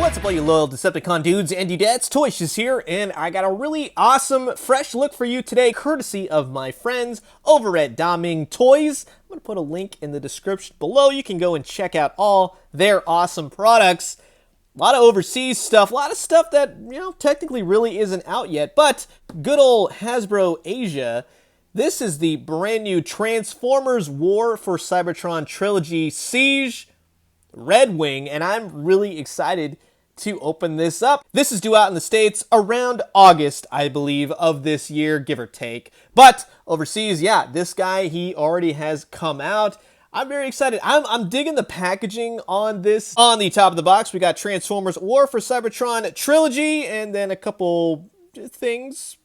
What's up, all you loyal Decepticon dudes and dudettes? Toy Shiz here, and I got a really awesome, fresh look for you today, courtesy of my friends over at Daming Toys. I'm going to put a link in the description below. You can go and check out all their awesome products. A lot of overseas stuff, a lot of stuff that, technically really isn't out yet, but good old Hasbro Asia. This is the brand new Transformers War for Cybertron Trilogy Siege RedWing, and I'm really excited to open this up. This is due out in the States around August, I believe, of this year, give or take. But overseas, yeah, this guy, he already has come out. I'm very excited. I'm digging the packaging on this. On the top of the box, we got Transformers War for Cybertron Trilogy, and then a couple things,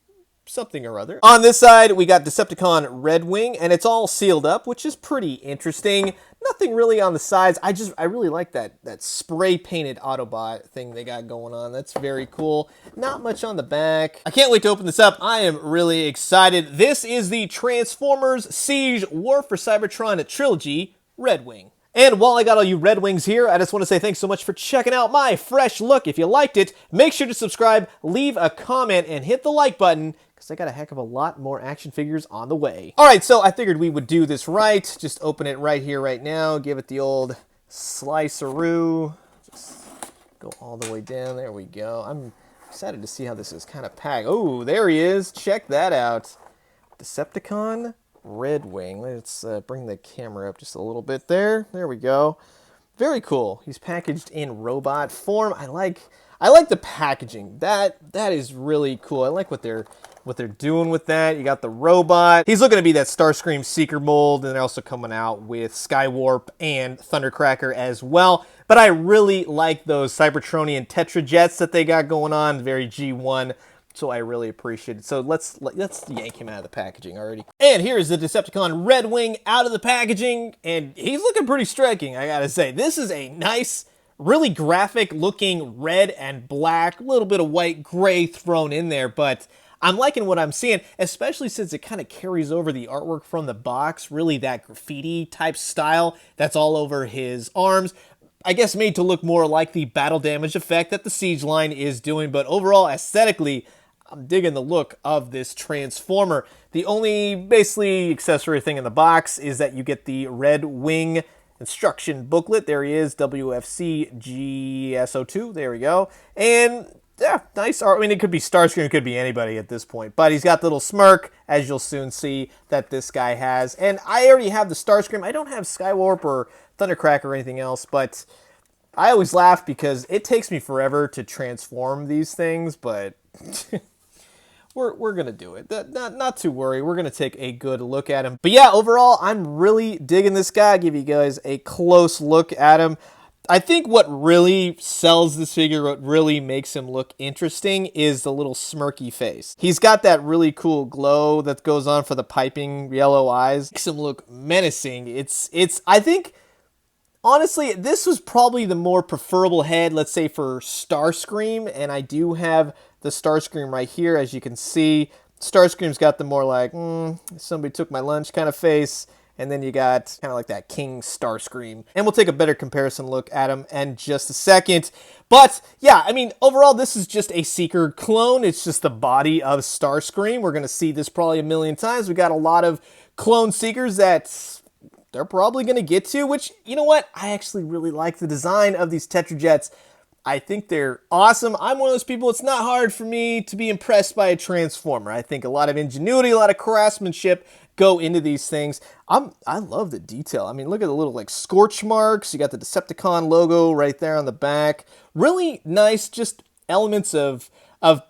something or other. On this side, we got Decepticon RedWing, and it's all sealed up, which is pretty interesting. Nothing really on the sides. I really like that spray painted Autobot thing they got going on. That's very cool. Not much on the back. I can't wait to open this up. I am really excited. This is the Transformers Siege War for Cybertron Trilogy RedWing. And while I got all you Red Wings here, I just want to say thanks so much for checking out my fresh look. If you liked it, make sure to subscribe, leave a comment, and hit the like button, because I got a heck of a lot more action figures on the way. All right, so I figured we would do this right. Just open it right here, right now. Give it the old sliceroo. Just go all the way down. There we go. I'm excited to see how this is kind of packed. Oh, there he is. Check that out. Decepticon RedWing. Let's bring the camera up just a little bit there. There we go. Very cool. He's packaged in robot form. I like the packaging. That is really cool. I like what they're doing with that. You got the robot. He's looking to be that Starscream Seeker mold, and they're also coming out with Skywarp and Thundercracker as well. But I really like those Cybertronian Tetrajets that they got going on. Very G1. So I really appreciate it. So let's yank him out of the packaging already. And here's the Decepticon RedWing out of the packaging, and he's looking pretty striking, I gotta say. This is a nice, really graphic looking red and black, a little bit of white gray thrown in there, but I'm liking what I'm seeing, especially since it kind of carries over the artwork from the box, really that graffiti type style that's all over his arms. I guess made to look more like the battle damage effect that the Siege line is doing, but overall, aesthetically, I'm digging the look of this Transformer. The only basically accessory thing in the box is that you get the RedWing instruction booklet. There he is, WFC GSO2. There we go. And yeah, nice art. I mean, it could be Starscream, it could be anybody at this point. But he's got the little smirk, as you'll soon see that this guy has. And I already have the Starscream. I don't have Skywarp or Thundercracker or anything else, but I always laugh because it takes me forever to transform these things, but we're going to do it. Not to worry. We're going to take a good look at him. But yeah, overall, I'm really digging this guy. I'll give you guys a close look at him. I think what really sells this figure, what really makes him look interesting, is the little smirky face. He's got that really cool glow that goes on for the piping yellow eyes. Makes him look menacing. I think, honestly, this was probably the more preferable head, let's say, for Starscream, and I do have the Starscream right here, as you can see. Starscream's got the more like, somebody took my lunch kind of face, and then you got kind of like that King Starscream. And we'll take a better comparison look at him in just a second. But yeah, I mean, overall, this is just a Seeker clone. It's just the body of Starscream. We're going to see this probably a million times. We got a lot of clone Seekers that they're probably going to get to, which, you know what? I actually really like the design of these Tetrajets. I think they're awesome. I'm one of those people, it's not hard for me to be impressed by a Transformer. I think a lot of ingenuity, a lot of craftsmanship go into these things. I love the detail. I mean, look at the little like scorch marks. You got the Decepticon logo right there on the back. Really nice, just elements of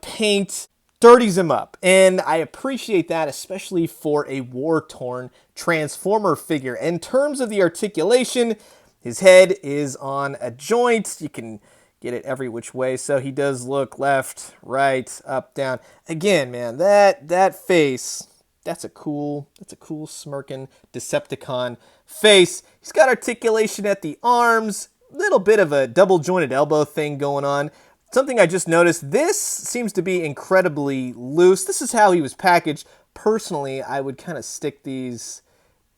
paint. Dirties him up, and I appreciate that, especially for a war-torn Transformer figure. In terms of the articulation, his head is on a joint. You can get it every which way, so he does look left, right, up, down. Again, man, that face, that's a cool smirking Decepticon face. He's got articulation at the arms, little bit of a double jointed elbow thing going on. Something I just noticed, this seems to be incredibly loose. This is how he was packaged. Personally, I would kind of stick these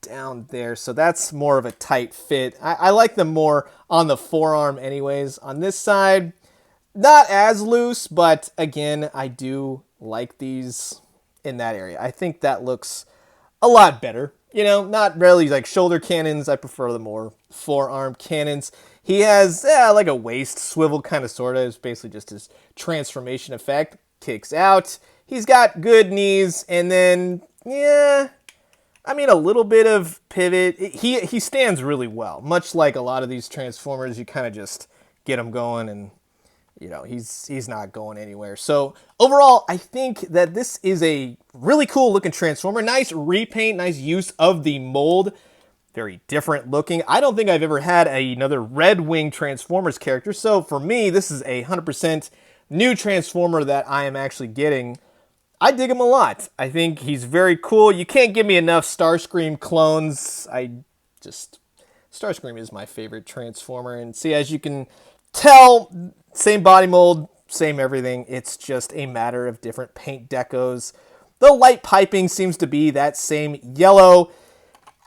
down there, so that's more of a tight fit. I like them more on the forearm anyways. On this side, Not as loose, but again, I do like these in that area. I think that looks a lot better. You know, not really like shoulder cannons. I prefer the more forearm cannons. He has like a waist swivel kind of sort of. It's basically just his transformation effect. Kicks out. He's got good knees, and then, yeah, I mean, a little bit of pivot. He stands really well. Much like a lot of these Transformers, you kind of just get him going, and, you know, he's not going anywhere. So, overall, I think that this is a really cool looking Transformer. Nice repaint, nice use of the mold. Very different looking. I don't think I've ever had another RedWing Transformers character, so for me, this is a 100% new Transformer that I am actually getting. I dig him a lot. I think he's very cool. You can't give me enough Starscream clones. Starscream is my favorite Transformer. And see, as you can tell, same body mold, same everything. It's just a matter of different paint decos. The light piping seems to be that same yellow.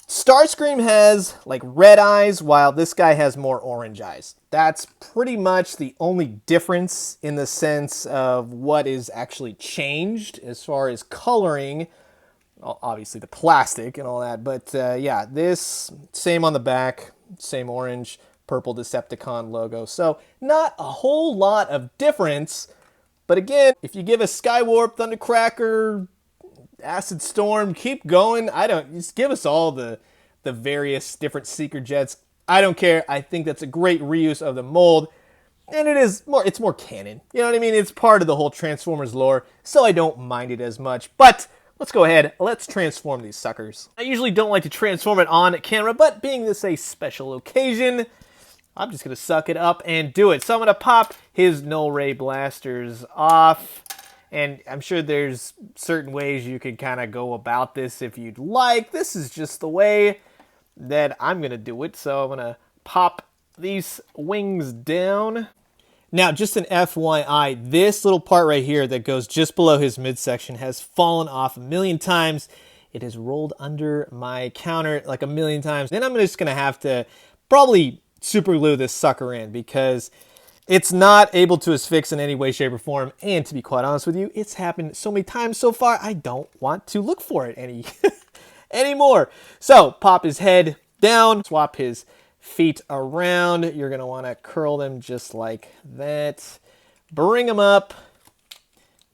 Starscream has like red eyes, while this guy has more orange eyes. That's pretty much the only difference in the sense of what is actually changed as far as coloring. Well, obviously the plastic and all that, but yeah, this, same on the back, same orange, purple Decepticon logo. So not a whole lot of difference, but again, if you give a Skywarp, Thundercracker, Acid Storm, keep going. Just give us all the various different Seeker Jets. I don't care. I think that's a great reuse of the mold. And it's more canon. You know what I mean? It's part of the whole Transformers lore, so I don't mind it as much. But let's go ahead. Let's transform these suckers. I usually don't like to transform it on camera, but being this a special occasion, I'm just going to suck it up and do it. So I'm going to pop his null ray blasters off. And I'm sure there's certain ways you can kind of go about this if you'd like. This is just the way that I'm going to do it. So I'm going to pop these wings down. Now, just an FYI, this little part right here that goes just below his midsection has fallen off a million times. It has rolled under my counter like a million times. Then I'm just going to have to probably super glue this sucker in because it's not able to affix in any way, shape, or form. And to be quite honest with you, it's happened so many times so far, I don't want to look for it anymore. So, pop his head down, swap his feet around. You're going to want to curl them just like that. Bring them up.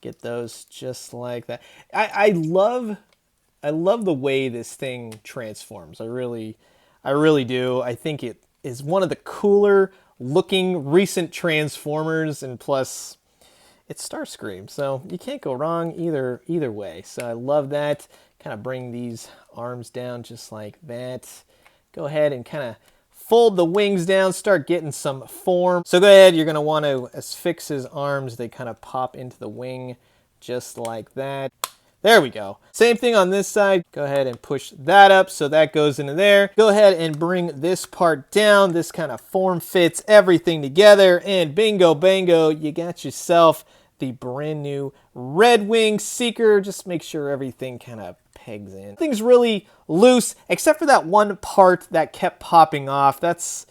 Get those just like that. I love the way this thing transforms. I really do. I think it is one of the cooler looking recent Transformers, and plus it's Starscream, so you can't go wrong either way. So I love that. Kind of bring these arms down just like that. Go ahead and kind of fold the wings down, start getting some form. So go ahead, you're going to want to affix his arms. They kind of pop into the wing just like that. There we go. Same thing on this side. Go ahead and push that up so that goes into there. Go ahead and bring this part down. This kind of form fits everything together, and bingo bango, you got yourself the brand new RedWing Seeker. Just make sure everything kind of pegs in. Everything's really loose except for that one part that kept popping off. That's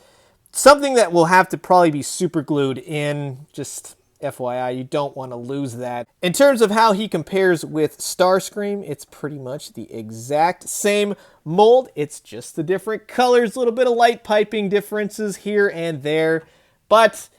something that will have to probably be super glued in. Just FYI, you don't want to lose that. In terms of how he compares with Starscream, it's pretty much the exact same mold. It's just the different colors, a little bit of light piping differences here and there, but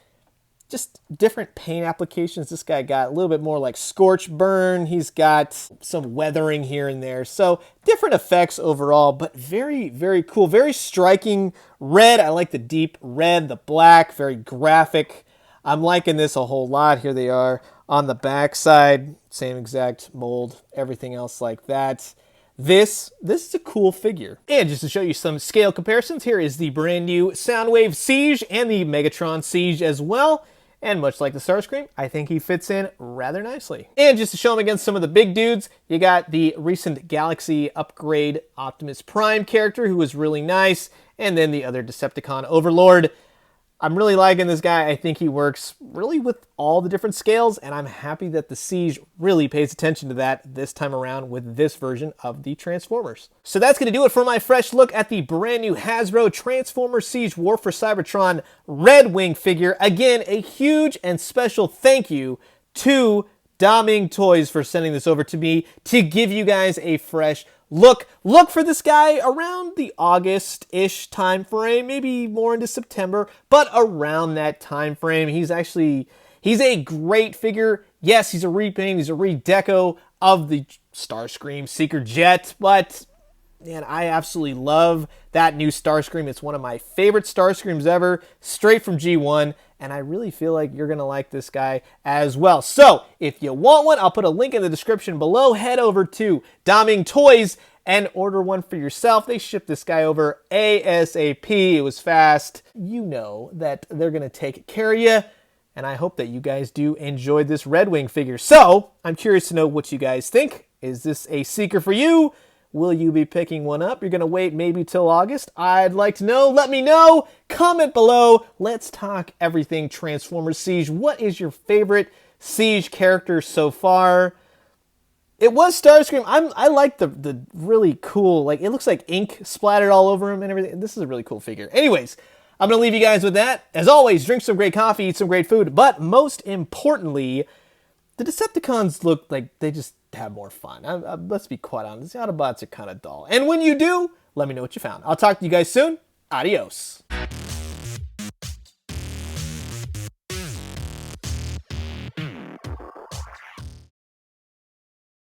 just different paint applications. This guy got a little bit more like scorch burn. He's got some weathering here and there. So different effects overall, but very, very cool. Very striking red. I like the deep red, the black, very graphic. I'm liking this a whole lot. Here they are on the back side. Same exact mold, everything else like that. This is a cool figure. And just to show you some scale comparisons, here is the brand new Soundwave Siege and the Megatron Siege as well. And much like the Starscream, I think he fits in rather nicely. And just to show him against some of the big dudes, you got the recent Galaxy upgrade Optimus Prime character, who was really nice. And then the other Decepticon Overlord. I'm really liking this guy. I think he works really with all the different scales, and I'm happy that the Siege really pays attention to that this time around with this version of the Transformers. So that's going to do it for my fresh look at the brand new Hasbro Transformers Siege War for Cybertron RedWing figure. Again, a huge and special thank you to Daming Toys for sending this over to me to give you guys a fresh look for this guy around the August-ish time frame, maybe more into September, but around that time frame. He's a great figure. Yes, he's a repaint, he's a redeco of the Starscream Seeker Jet, but man, I absolutely love that new Starscream. It's one of my favorite Starscreams ever, straight from G1, and I really feel like you're going to like this guy as well. So, if you want one, I'll put a link in the description below. Head over to Daming Toys and order one for yourself. They shipped this guy over ASAP. It was fast. You know that they're going to take care of you, and I hope that you guys do enjoy this RedWing figure. So, I'm curious to know what you guys think. Is this a seeker for you? Will you be picking one up? You're going to wait maybe till August? I'd like to know. Let me know. Comment below. Let's talk everything Transformers Siege. What is your favorite Siege character so far? It was Starscream. I like the really cool, like, it looks like ink splattered all over him and everything. This is a really cool figure. Anyways, I'm going to leave you guys with that. As always, drink some great coffee, eat some great food, but most importantly, the Decepticons look like they just have more fun. Let's be quite honest. The Autobots are kind of dull. And when you do, let me know what you found. I'll talk to you guys soon. Adios.